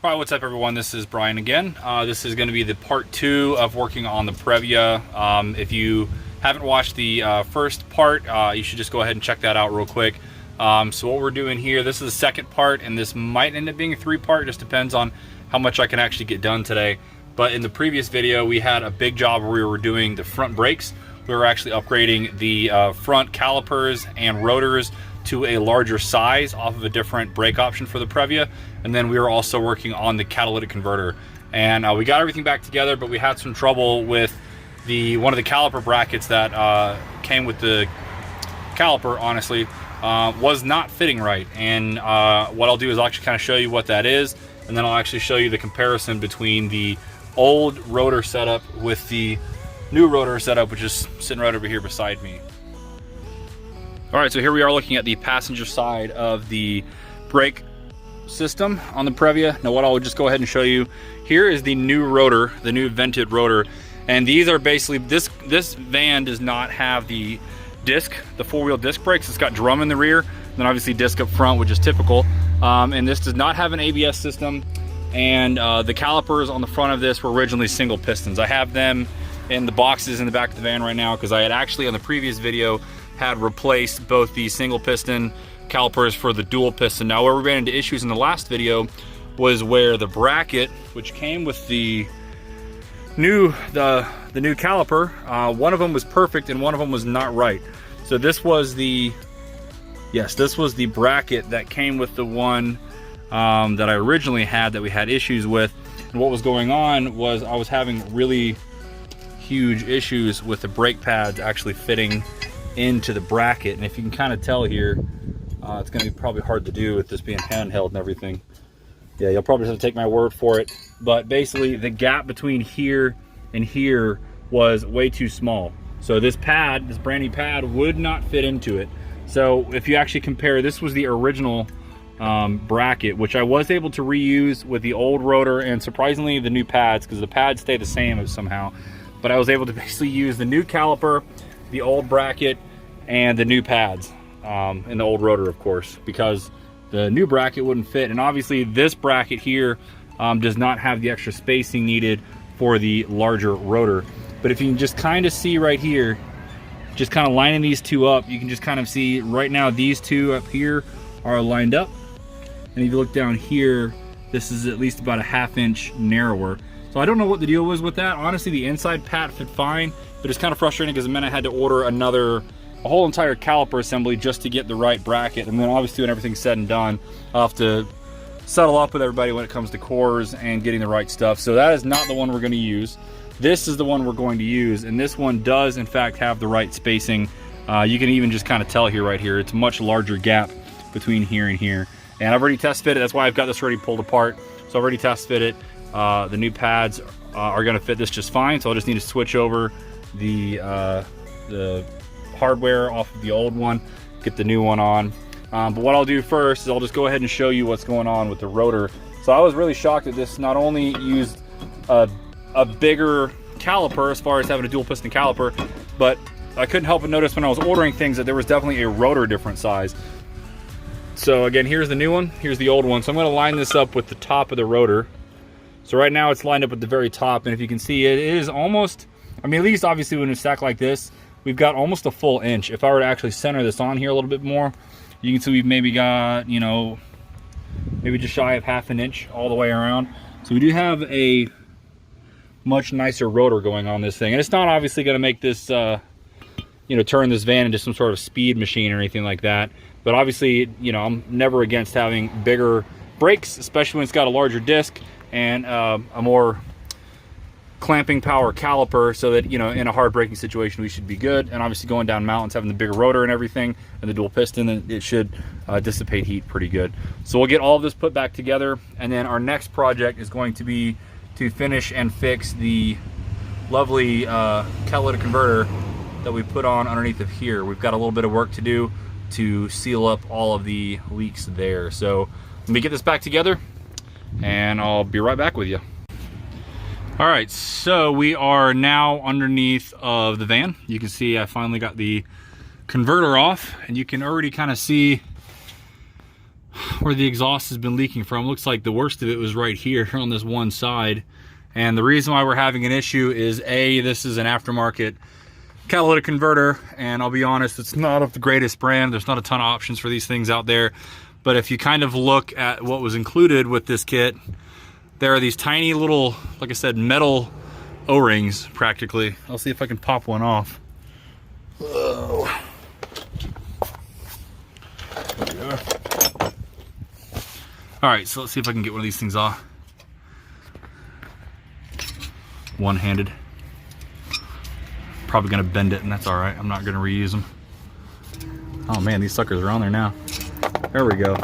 All right, what's up everyone? This is Brian again. This is going to be the part 2 of working on the Previa. If you haven't watched the first part, you should just go ahead and check that out real quick. So what we're doing here, this is the second part, and this might end up being a 3-part, just depends on how much I can actually get done today. But in the previous video, we had a big job where we were doing the front brakes. We were actually upgrading the front calipers and rotors to a larger size off of a different brake option for the Previa. And then we were also working on the catalytic converter. And we got everything back together, but we had some trouble with one of the caliper brackets that came with the caliper, honestly, was not fitting right. And what I'll do is I'll actually kind of show you what that is, and then I'll actually show you the comparison between the old rotor setup with the new rotor setup, which is sitting right over here beside me. All right, so here we are looking at the passenger side of the brake system on the Previa. Now what I'll just go ahead and show you here is the new rotor, the new vented rotor. And these are basically, this van does not have the disc, the 4-wheel disc brakes. It's got drum in the rear, and then obviously disc up front, which is typical. And this does not have an ABS system. And the calipers on the front of this were originally single pistons. I have them in the boxes in the back of the van right now because I had actually on the previous video had replaced both the single piston calipers for the dual piston. Now where we ran into issues in the last video was where the bracket, which came with the new caliper, one of them was perfect and one of them was not right. So this was the bracket that came with the one that I originally had that we had issues with. And what was going on was I was having really huge issues with the brake pads actually fitting into the bracket. And if you can kind of tell here, it's going to be probably hard to do with this being handheld and everything. Yeah, you'll probably have to take my word for it. But basically the gap between here and here was way too small. So this pad, this brand new pad, would not fit into it. So if you actually compare, this was the original bracket, which I was able to reuse with the old rotor and surprisingly the new pads, because the pads stay the same somehow. But I was able to basically use the new caliper, the old bracket, and the new pads, and the old rotor, of course, because the new bracket wouldn't fit. And obviously this bracket here does not have the extra spacing needed for the larger rotor. But if you can just kind of see right here, just kind of lining these two up, you can just kind of see right now these two up here are lined up. And if you look down here, this is at least about a 1/2 inch narrower. So I don't know what the deal was with that. Honestly, the inside pad fit fine, but it's kind of frustrating because it meant I had to order a whole entire caliper assembly just to get the right bracket. And then obviously when everything's said and done, I'll have to settle up with everybody when it comes to cores and getting the right stuff. So that is not the one we're going to use. This is the one we're going to use, and this one does in fact have the right spacing. You can even just kind of tell here, right here, it's a much larger gap between here and here. And I've already test fitted, that's why I've got this already pulled apart. So I've already test fitted. The new pads are going to fit this just fine, so I'll just need to switch over the hardware off of the old one, get the new one on. But what I'll do first is I'll just go ahead and show you what's going on with the rotor. So I was really shocked that this not only used a bigger caliper as far as having a dual piston caliper, but I couldn't help but notice when I was ordering things that there was definitely a rotor different size. So again, here's the new one, here's the old one. So I'm going to line this up with the top of the rotor. So right now it's lined up at the very top, and if you can see, it is almost, I mean, at least obviously when it's stacked like this, we've got almost a full inch. If I were to actually center this on here a little bit more, you can see we've maybe got, you know, maybe just shy of 1/2 inch all the way around. So we do have a much nicer rotor going on this thing. And it's not obviously going to make this, you know, turn this van into some sort of speed machine or anything like that. But obviously, you know, I'm never against having bigger brakes, especially when it's got a larger disc and a more clamping power caliper, so that, you know, in a hard braking situation we should be good. And obviously going down mountains, having the bigger rotor and everything and the dual piston, it should dissipate heat pretty good. So we'll get all of this put back together, and then our next project is going to be to finish and fix the lovely catalytic converter that we put on underneath of here. We've got a little bit of work to do to seal up all of the leaks there. So let me get this back together and I'll be right back with you. All right, so we are now underneath of the van. You can see I finally got the converter off, and you can already kind of see where the exhaust has been leaking from. Looks like the worst of it was right here on this one side. And the reason why we're having an issue is this is an aftermarket catalytic converter, and I'll be honest, it's not of the greatest brand. There's not a ton of options for these things out there. But if you kind of look at what was included with this kit, there are these tiny little, like I said, metal O-rings practically. I'll see if I can pop one off. Whoa. There we go. All right, so let's see if I can get one of these things off. One-handed. Probably gonna bend it, and that's all right. I'm not gonna reuse them. Oh man, these suckers are on there now. There we go.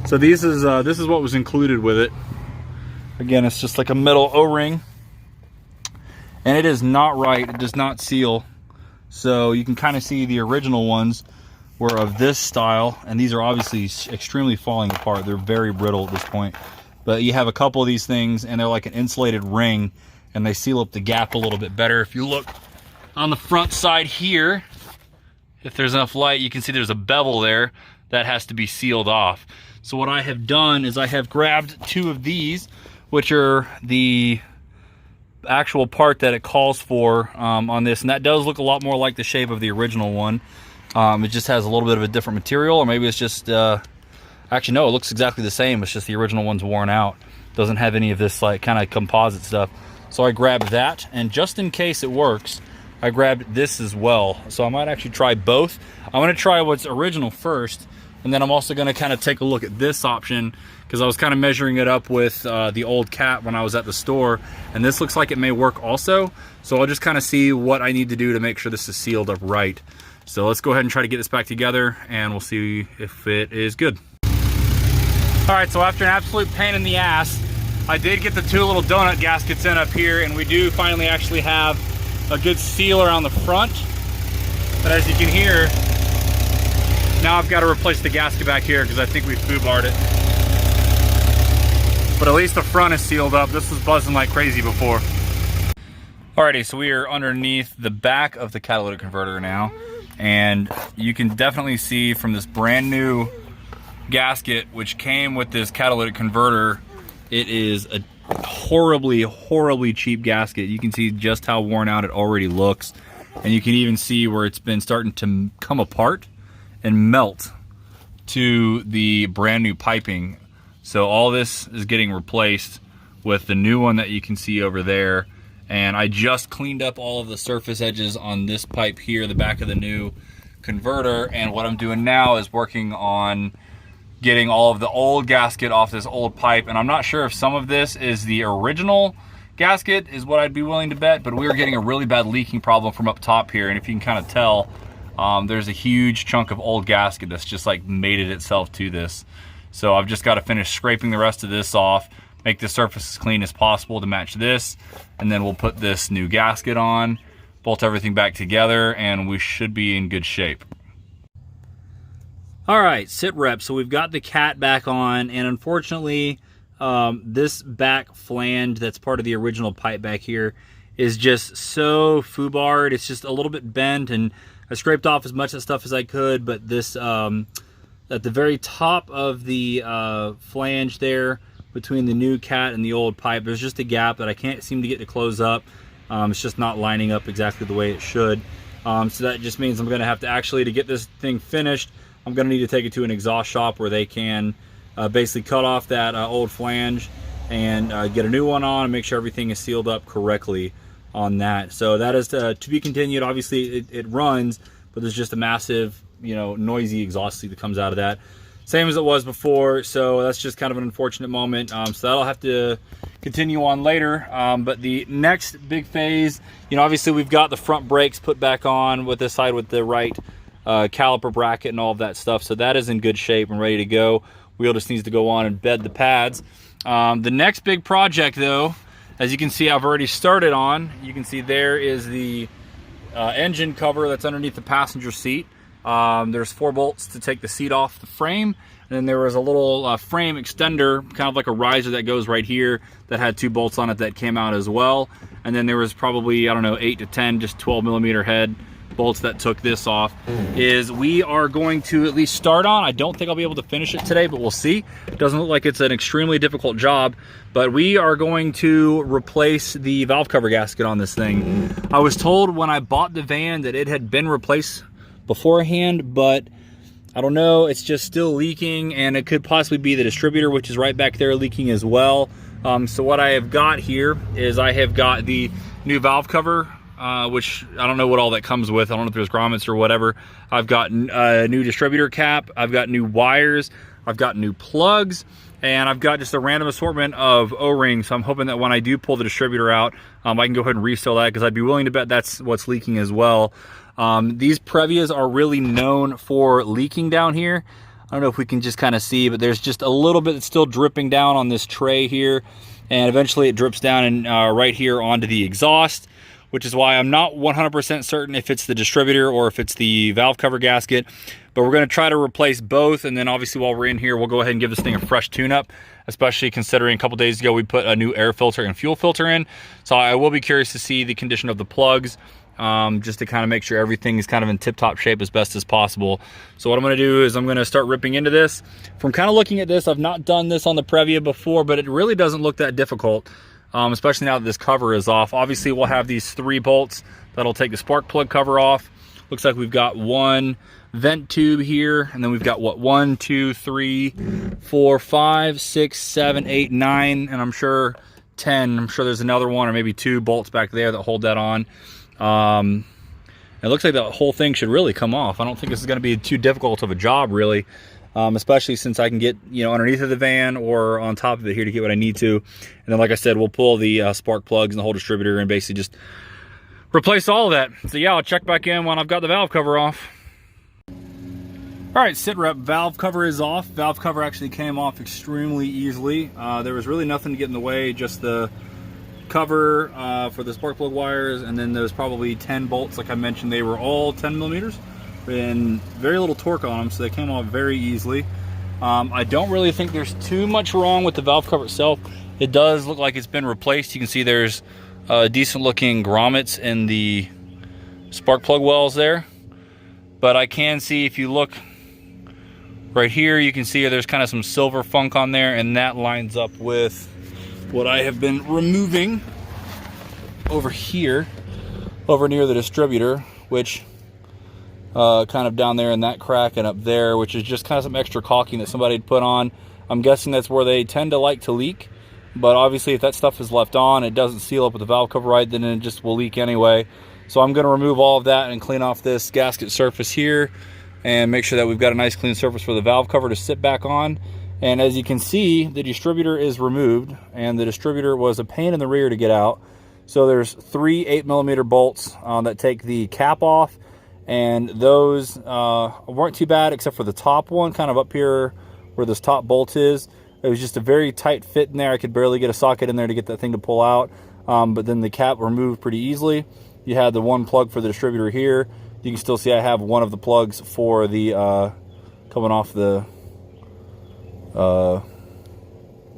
So this is what was included with it. Again, it's just like a metal O-ring, and it is not right. It does not seal. So you can kind of see the original ones were of this style, and these are obviously extremely falling apart. They're very brittle at this point. But you have a couple of these things, and they're like an insulated ring, and they seal up the gap a little bit better. If you look on the front side here, if there's enough light, you can see there's a bevel there that has to be sealed off. So what I have done is I have grabbed two of these, which are the actual part that it calls for on this, and that does look a lot more like the shape of the original one. It just has a little bit of a different material, or maybe it's just actually no, it looks exactly the same. It's just the original one's worn out. Doesn't have any of this like kind of composite stuff. So I grabbed that, and just in case it works, I grabbed this as well. So I might actually try both. I'm gonna try what's original first, and then I'm also gonna kind of take a look at this option, because I was kind of measuring it up with the old Cat when I was at the store, and this looks like it may work also. So I'll just kind of see what I need to do to make sure this is sealed up right. So let's go ahead and try to get this back together, and we'll see if it is good. All right, so after an absolute pain in the ass, I did get the two little donut gaskets in up here, and we do finally actually have a good seal around the front. But as you can hear, now I've got to replace the gasket back here because I think we foobarred it. But at least the front is sealed up. This was buzzing like crazy before. Alrighty, so we are underneath the back of the catalytic converter now, and you can definitely see from this brand new gasket, which came with this catalytic converter, it is a horribly, horribly cheap gasket. You can see just how worn out it already looks, and you can even see where it's been starting to come apart and melt to the brand new piping. So all this is getting replaced with the new one that you can see over there. And I just cleaned up all of the surface edges on this pipe here, the back of the new converter. And what I'm doing now is working on getting all of the old gasket off this old pipe. And I'm not sure if some of this is the original gasket is what I'd be willing to bet, but we are getting a really bad leaking problem from up top here. And if you can kind of tell, there's a huge chunk of old gasket that's just like mated itself to this. So I've just got to finish scraping the rest of this off, make the surface as clean as possible to match this, and then we'll put this new gasket on, bolt everything back together, and we should be in good shape. All right, sit rep. So we've got the Cat back on, and unfortunately, this back flange that's part of the original pipe back here is just so foobarred. It's just a little bit bent, and I scraped off as much of the stuff as I could, but this, at the very top of the flange there, between the new Cat and the old pipe, there's just a gap that I can't seem to get to close up. It's just not lining up exactly the way it should. So that just means I'm gonna have to actually, to get this thing finished, I'm gonna need to take it to an exhaust shop where they can basically cut off that old flange and get a new one on and make sure everything is sealed up correctly on that. So that is to be continued. Obviously it runs, but there's just a massive, you know, noisy exhaust leak that comes out of that. Same as it was before, so that's just kind of an unfortunate moment. So that'll have to continue on later. But the next big phase, you know, obviously we've got the front brakes put back on with this side with the right caliper bracket and all of that stuff. So that is in good shape and ready to go. Wheel just needs to go on and bed the pads. The next big project though, as you can see, I've already started on. You can see there is the engine cover that's underneath the passenger seat. There's 4 bolts to take the seat off the frame, and then there was a little frame extender, kind of like a riser that goes right here, that had 2 bolts on it that came out as well. And then there was probably, I don't know, 8 to 10 just 12mm head bolts that took this off, is we are going to at least start on. I don't think I'll be able to finish it today, but we'll see. It doesn't look like it's an extremely difficult job, but we are going to replace the valve cover gasket on this thing. I was told when I bought the van that it had been replaced beforehand, but I don't know, it's just still leaking, and it could possibly be the distributor, which is right back there, leaking as well. So what I have got here is I have got the new valve cover, which I don't know what all that comes with. I don't know if there's grommets or whatever. I've got a new distributor cap, I've got new wires, I've got new plugs, and I've got just a random assortment of O-rings. So I'm hoping that when I do pull the distributor out, I can go ahead and reseal that, because I'd be willing to bet that's what's leaking as well. These Previas are really known for leaking down here. I don't know if we can just kind of see, but there's just a little bit that's still dripping down on this tray here, and eventually it drips down and right here onto the exhaust, which is why I'm not 100% certain if it's the distributor or if it's the valve cover gasket. But we're going to try to replace both, and then obviously while we're in here, we'll go ahead and give this thing a fresh tune-up, especially considering a couple days ago we put a new air filter and fuel filter in. So I will be curious to see the condition of the plugs, just to kind of make sure everything is kind of in tip-top shape as best as possible. So what I'm going to do is I'm going to start ripping into this. From kind of looking at this, I've not done this on the Previa before, but it really doesn't look that difficult, especially now that this cover is off. Obviously, we'll have these 3 bolts that'll take the spark plug cover off. Looks like we've got 1 vent tube here, and then we've got what, 1, 2, 3, 4, 5, 6, 7, 8, 9, and I'm sure 10. I'm sure there's another 1 or maybe 2 bolts back there that hold that on. It looks like the whole thing should really come off. I don't think this is going to be too difficult of a job, really, especially since I can get, you know, underneath of the van or on top of it here to get what I need to. And then, like I said, we'll pull the spark plugs and the whole distributor and basically just replace all of that. So yeah, I'll check back in when I've got the valve cover off. All right, sit rep, valve cover is off. Valve cover actually came off extremely easily. There was really nothing to get in the way, just the cover for the spark plug wires, and then there's probably 10 bolts. Like I mentioned, they were all 10 millimeters and very little torque on them, so they came off very easily. I don't really think there's too much wrong with the valve cover itself. It does look like it's been replaced. You can see there's decent looking grommets in the spark plug wells there, but I can see, if you look right here, you can see there's kind of some silver funk on there, and that lines up with what I have been removing over here, over near the distributor, which kind of down there in that crack and up there, which is just kind of some extra caulking that somebody had put on. I'm guessing that's where they tend to like to leak, but obviously if that stuff is left on, it doesn't seal up with the valve cover right, then it just will leak anyway. So I'm going to remove all of that and clean off this gasket surface here and make sure that we've got a nice clean surface for the valve cover to sit back on. And as you can see, the distributor is removed, and the distributor was a pain in the rear to get out. So there's 3 8mm bolts that take the cap off, and those weren't too bad except for the top one, kind of up here where this top bolt is. It was just a very tight fit in there. I could barely get a socket in there to get that thing to pull out, but then the cap removed pretty easily. You had the 1 plug for the distributor here. You can still see I have 1 of the plugs for the coming off the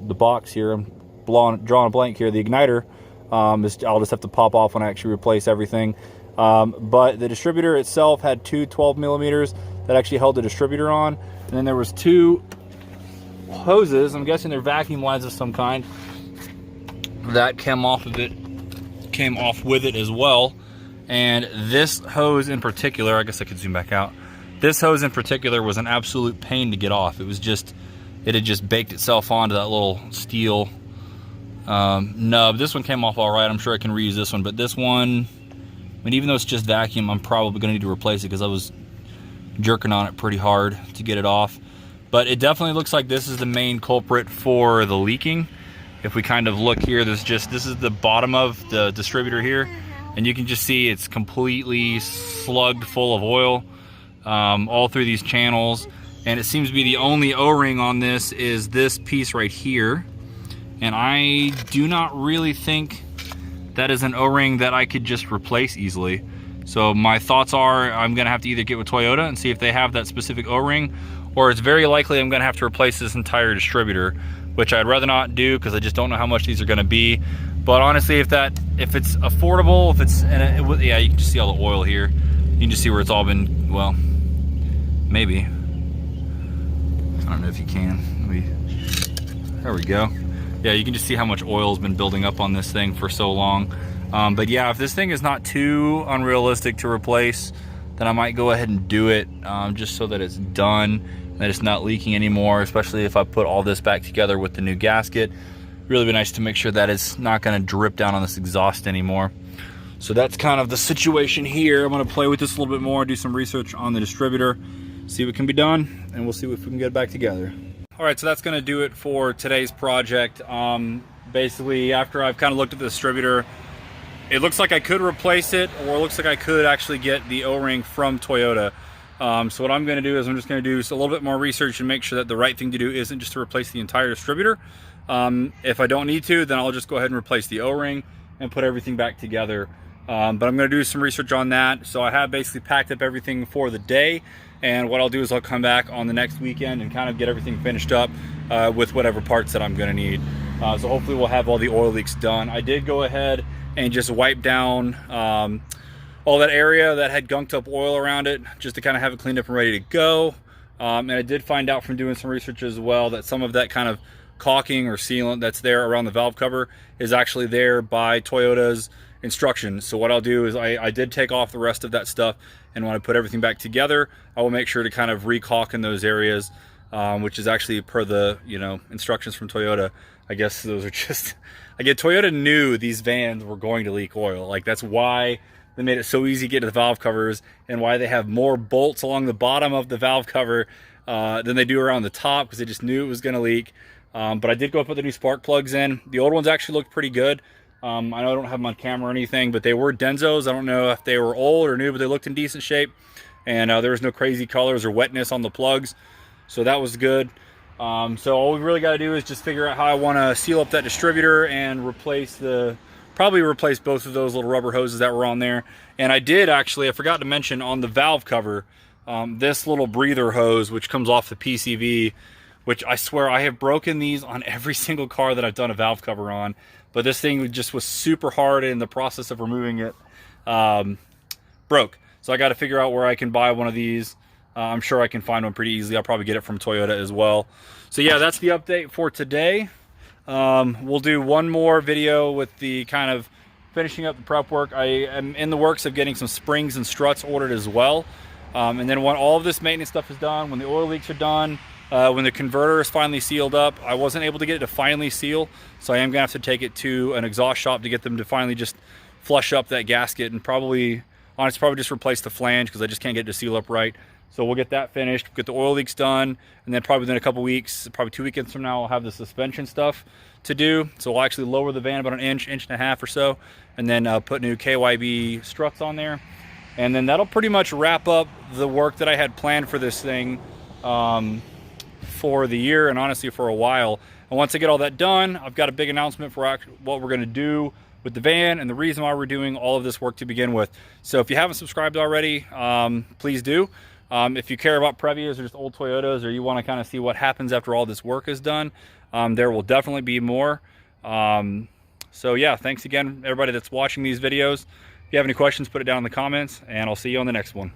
box here. I'm drawing a blank here. The igniter I'll just have to pop off when I actually replace everything. But the distributor itself had 2 12mm that actually held the distributor on, and then there was 2 hoses. I'm guessing they're vacuum lines of some kind that came off of it, came off with it as well. And this hose in particular, I guess I could zoom back out. This hose in particular was an absolute pain to get off. It was just, it had just baked itself onto that little steel nub. This one came off all right. I'm sure I can reuse this one, but this one, I mean, even though it's just vacuum, I'm probably gonna need to replace it because I was jerking on it pretty hard to get it off. But it definitely looks like this is the main culprit for the leaking. If we kind of look here, this is the bottom of the distributor here, and you can just see it's completely slugged full of oil all through these channels. And it seems to be the only O-ring on this is this piece right here. And I do not really think that is an O-ring that I could just replace easily. So my thoughts are I'm gonna have to either get with Toyota and see if they have that specific O-ring, or it's very likely I'm gonna have to replace this entire distributor, which I'd rather not do because I just don't know how much these are gonna be. But honestly, if it's affordable, if it's, yeah, you can just see all the oil here. You can just see where it's all been, well, maybe. I don't know if you can. There we go. Yeah, you can just see how much oil's been building up on this thing for so long. But yeah, if this thing is not too unrealistic to replace, then I might go ahead and do it, just so that it's done, that it's not leaking anymore, especially if I put all this back together with the new gasket. Really be nice to make sure that it's not gonna drip down on this exhaust anymore. So that's kind of the situation here. I'm gonna play with this a little bit more, do some research on the distributor, see what can be done, and we'll see if we can get it back together. All right, so that's gonna do it for today's project. Basically, after I've kind of looked at the distributor, it looks like I could replace it, or it looks like I could actually get the O-ring from Toyota. So what I'm gonna do is I'm just gonna do a little bit more research and make sure that the right thing to do isn't just to replace the entire distributor. If I don't need to, then I'll just go ahead and replace the O-ring and put everything back together. But I'm gonna do some research on that. So I have basically packed up everything for the day. And what I'll do is I'll come back on the next weekend and kind of get everything finished up with whatever parts that I'm gonna need. So hopefully we'll have all the oil leaks done. I did go ahead and just wipe down all that area that had gunked up oil around it, just to kind of have it cleaned up and ready to go. And I did find out from doing some research as well that some of that kind of caulking or sealant that's there around the valve cover is actually there by Toyota's instructions. So what I'll do is I did take off the rest of that stuff, and when I put everything back together, I will make sure to kind of re-caulk in those areas, which is actually per the instructions from Toyota. I guess those are just, again, Toyota knew these vans were going to leak oil. Like, that's why they made it so easy to get to the valve covers, and why they have more bolts along the bottom of the valve cover than they do around the top, because they just knew it was going to leak. But I did go put the new spark plugs in. The old ones actually looked pretty good. I know I don't have them on camera or anything, but they were Denzos. I don't know if they were old or new, but they looked in decent shape. And there was no crazy colors or wetness on the plugs, so that was good. So all we really got to do is just figure out how I want to seal up that distributor and probably replace both of those little rubber hoses that were on there. And I did actually, I forgot to mention on the valve cover, this little breather hose, which comes off the PCV, which I swear I have broken these on every single car that I've done a valve cover on. But this thing just was super hard, in the process of removing it, broke. So I got to figure out where I can buy one of these. I'm sure I can find one pretty easily. I'll probably get it from Toyota as well. So yeah, that's the update for today. We'll do one more video with the kind of finishing up the prep work. I am in the works of getting some springs and struts ordered as well. And then when all of this maintenance stuff is done, when the oil leaks are done, when the converter is finally sealed up, I wasn't able to get it to finally seal, so I am gonna have to take it to an exhaust shop to get them to finally just flush up that gasket, and honestly probably just replace the flange, because I just can't get it to seal up right. So we'll get that finished, get the oil leaks done, and then probably within a couple weeks, probably 2 weekends from now, I'll have the suspension stuff to do. So I'll actually lower the van about an inch and a half or so, and then put new KYB struts on there. And then that'll pretty much wrap up the work that I had planned for this thing for the year, and honestly for a while. And once I get all that done, I've got a big announcement for what we're gonna do with the van, and the reason why we're doing all of this work to begin with. So if you haven't subscribed already, please do. If you care about Previas or just old Toyotas, or you want to kind of see what happens after all this work is done, there will definitely be more. So yeah, thanks again everybody that's watching these videos. If you have any questions, put it down in the comments, and I'll see you on the next one.